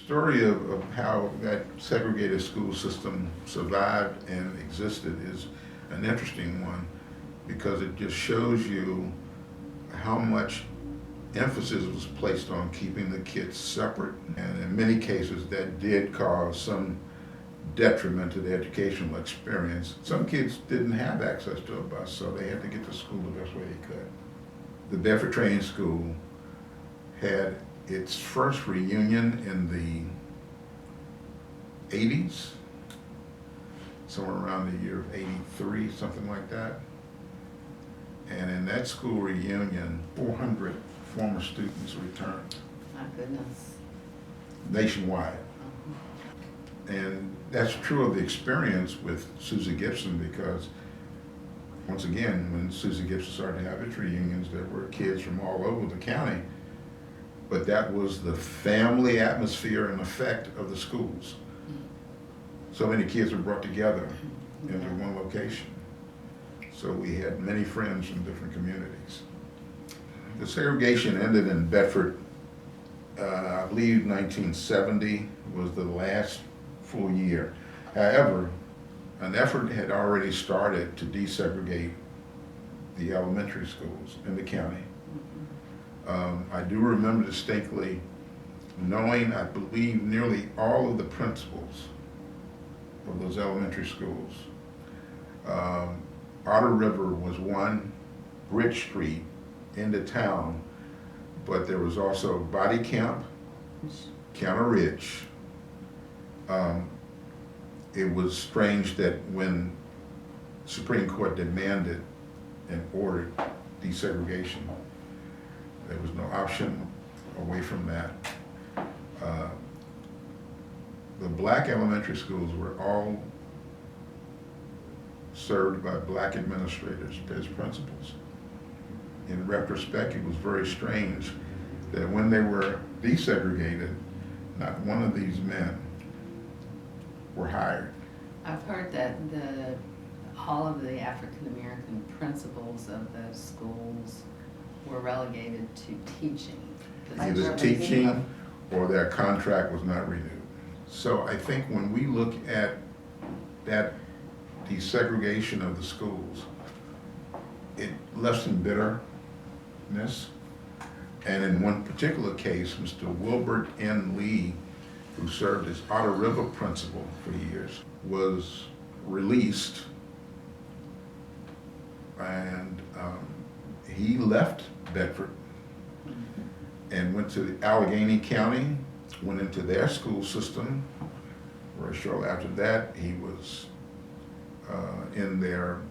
Story of how that segregated school system survived and existed is an interesting one because it just shows you how much emphasis was placed on keeping the kids separate, and in many cases that did cause some detriment to the educational experience. Some kids didn't have access to a bus, so they had to get to school the best way they could. The Bedford Training School had its first reunion in the 80s, somewhere around the year of 83, something like that. And in that school reunion, 400 former students returned. My goodness. Nationwide. And that's true of the experience with Susie Gibson because, once again, when Susie Gibson started to have its reunions, there were kids from all over the county, but that was the family atmosphere and effect of the schools. So many kids were brought together into one location. So we had many friends from different communities. The segregation ended in Bedford, I believe 1970 was the last full year. However, an effort had already started to desegregate the elementary schools in the county. I do remember distinctly knowing, I believe, nearly all of the principals of those elementary schools. Otter River was one, Bridge Street into town, but there was also Body Camp, Counter Ridge. It was strange that when Supreme Court demanded and ordered desegregation, there was no option away from that. The black elementary schools were all served by black administrators as principals. In retrospect, it was very strange that when they were desegregated, not one of these men were hired. I've heard that all of the African American principals of those schools were relegated to teaching. Either teaching or their contract was not renewed. So I think when we look at that desegregation of the schools, it left some bitterness. And in one particular case, Mr. Wilbert N. Lee, who served as Otter River principal for years, was released, and he left Bedford and went to Allegheny County, went into their school system. Very shortly after that, he was in their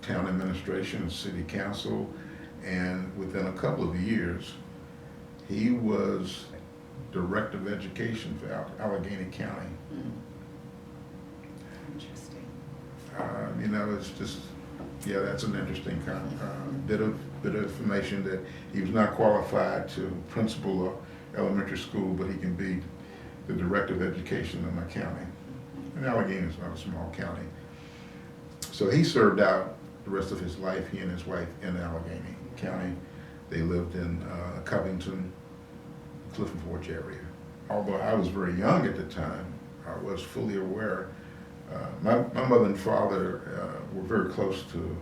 town administration and city council, and within a couple of years, he was director of education for Allegheny County. Interesting. You know, it's just, yeah, that's an interesting kind of bit of information that he was not qualified to principal a elementary school, but he can be the director of education in a county. And Allegheny is not a small county. So he served out the rest of his life, he and his wife, in Allegheny County. They lived in Covington, Clifton Forge area. Although I was very young at the time, I was fully aware. My mother and father were very close to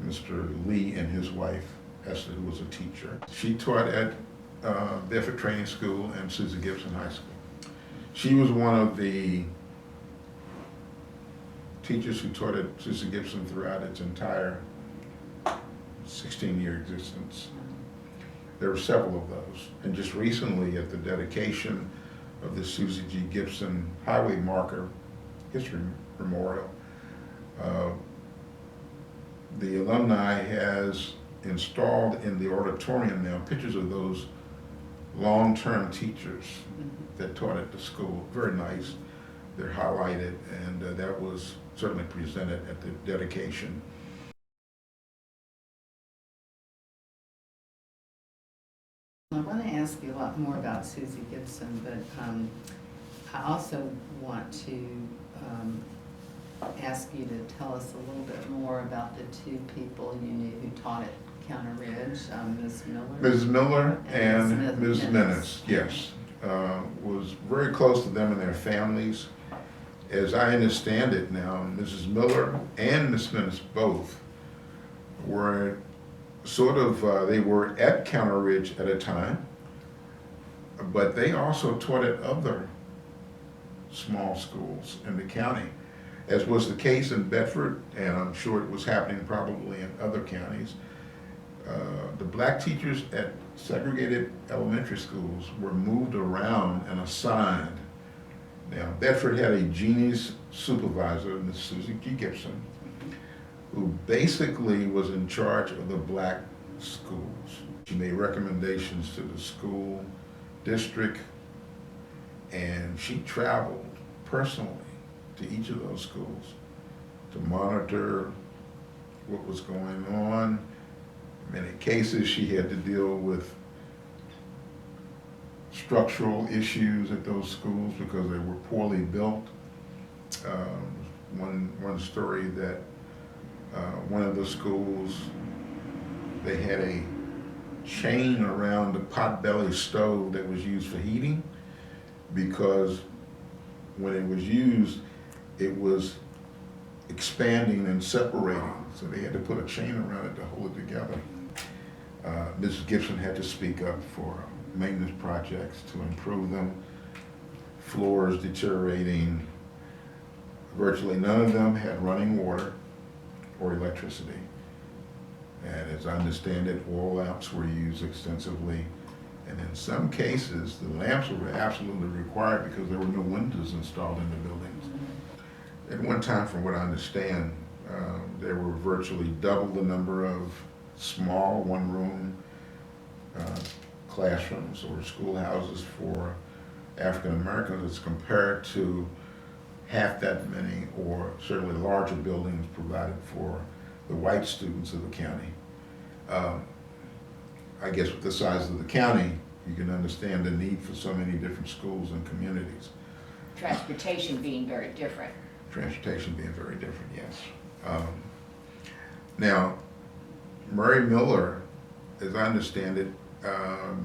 Mr. Lee and his wife, Esther, who was a teacher. She taught at Bedford Training School and Susie Gibson High School. She was one of the teachers who taught at Susie Gibson throughout its entire 16-year existence. There were several of those. And just recently at the dedication of the Susie G. Gibson Highway Marker History Memorial, the alumni has installed in the auditorium now pictures of those long-term teachers that taught at the school. Very nice. They're highlighted, and that was certainly presented at the dedication. I want to ask you a lot more about Susie Gibson, but I also want to ask you to tell us a little bit more about the two people you knew who taught at Counter Ridge, Ms. Miller. Mrs. Miller and Smith- Ms. Minnis. Minnis, yes, was very close to them and their families. As I understand it now, Mrs. Miller and Ms. Minnis both were sort of, they were at Counter Ridge at a time, but they also taught at other small schools in the county, as was the case in Bedford, and I'm sure it was happening probably in other counties. The black teachers at segregated elementary schools were moved around and assigned. Now, Bedford had a genius supervisor, Miss Susie G. Gibson, who basically was in charge of the black schools. She made recommendations to the school district, and she traveled personally to each of those schools to monitor what was going on. In many cases, she had to deal with structural issues at those schools because they were poorly built. One story that one of the schools, they had a chain around the potbelly stove that was used for heating, because when it was used, it was expanding and separating, so they had to put a chain around it to hold it together. Mrs. Gibson had to speak up for maintenance projects to improve them. Floors deteriorating. Virtually none of them had running water or electricity. And as I understand it, oil lamps were used extensively. And in some cases, the lamps were absolutely required because there were no windows installed in the buildings. At one time, from what I understand, there were virtually double the number of small one-room classrooms or schoolhouses for African Americans as compared to half that many, or certainly larger buildings provided for the white students of the county. I guess with the size of the county, you can understand the need for so many different schools and communities. Transportation being very different. Transportation being very different, yes. Now, Murray Miller, as I understand it,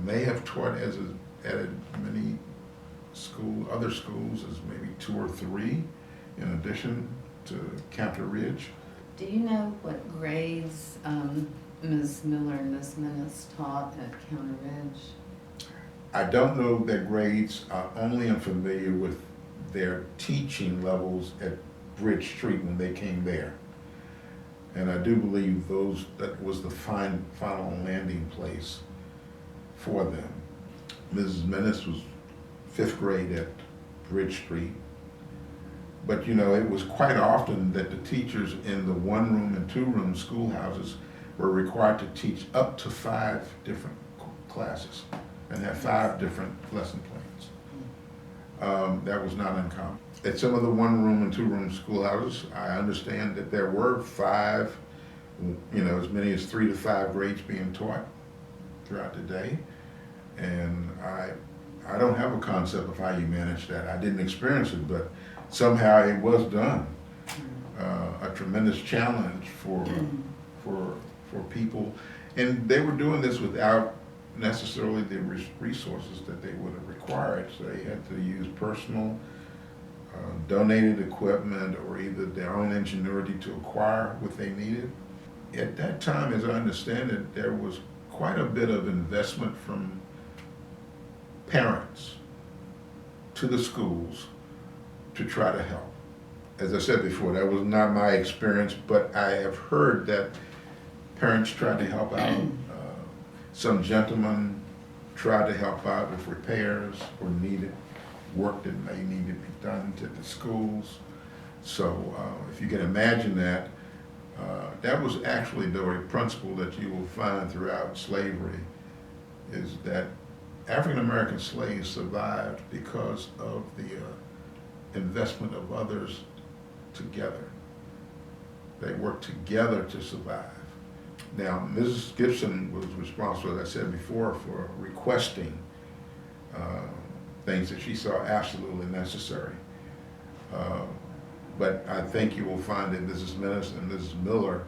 may have taught at many other schools as maybe 2 or 3 in addition to Counter Ridge. Do you know what grades Ms. Miller and Ms. Minnis taught at Counter Ridge? I don't know their grades, I only am familiar with their teaching levels at Bridge Street when they came there. And I do believe that was the final landing place for them. Mrs. Minnis was 5th grade at Bridge Street. But you know, it was quite often that the teachers in the 1-room and 2-room schoolhouses were required to teach up to 5 different classes and have 5 different lesson plans. That was not uncommon. At some of the 1-room and 2-room schoolhouses, I understand that there were 5, you know, as many as 3 to 5 grades being taught throughout the day. And I don't have a concept of how you manage that. I didn't experience it, but somehow it was done. A tremendous challenge for people, and they were doing this without necessarily the resources that they would have required. So they had to use personal, donated equipment, or either their own ingenuity to acquire what they needed. At that time, as I understand it, there was quite a bit of investment from parents to the schools to try to help. As I said before, that was not my experience, but I have heard that parents tried to help out. Some gentlemen tried to help out with repairs or needed work that may need to be done to the schools. So if you can imagine that, that was actually the principle that you will find throughout slavery, is that African American slaves survived because of the investment of others together. They worked together to survive. Now, Mrs. Gibson was responsible, as I said before, for requesting things that she saw absolutely necessary. But I think you will find that Mrs. Minnis and Mrs. Miller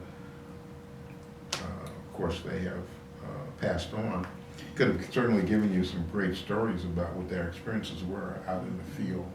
course, they have passed on. Could have certainly given you some great stories about what their experiences were out in the field